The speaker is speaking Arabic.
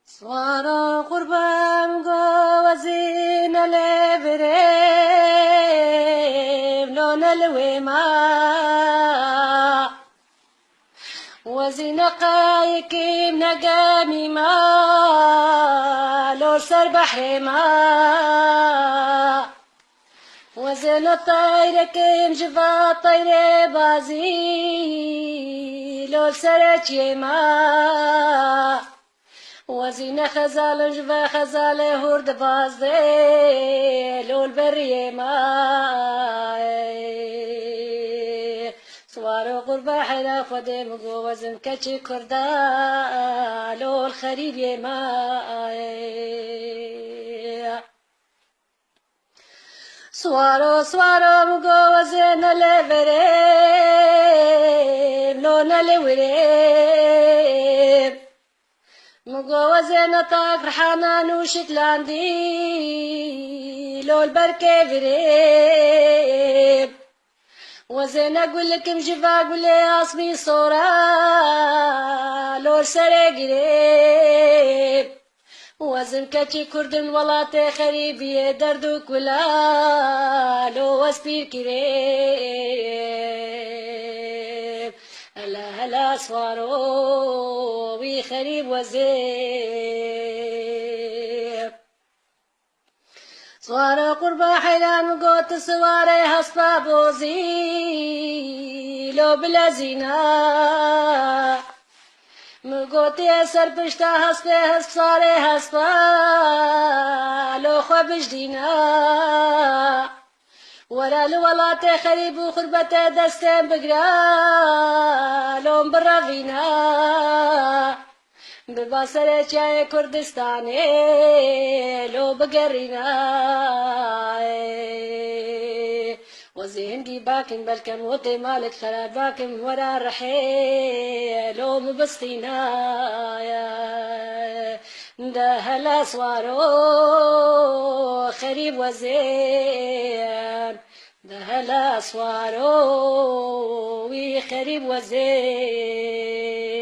سوارا قربان وزين الابريم لون الوما وزين قايكيم نقامي ما لور سر بحر ما وزين الطير كيم جفا طير بازي لور سر ما وزين خزال جبا خزال هرد بازي لول بري ما سوارو قربا حلا خدي مقو وزن كچي كردا لول خريب ما سوارو مقو وزن لبريم لون لوريم مقوزنا طاق رحانا نوشت لاندي لو البركة بريب وزنا اقول لك مجفا اقول لي اصبي صورة لو السرق ريب وزن كتي كردن ولا خريبية دردو كلا لو وسبير كريب هلا هلا صوارو خريب وزير صوارا قربا حيلان وقوت صواري هصبا بوزي لو بلا زينا مقوتي أسر بشتا هصبا هصاري هصبا لو خبش دينا ورا لولاتي خريب وخربته دستين بقرا لون برافينا بباسر چای کردستانی لو بگرینا وزين دي باكن بلكن وطي مالك خراب باكن ورا رحي لو مبسطينا ده هلا سوارو خريب وزين ده هلا سوارو وي خريب وزين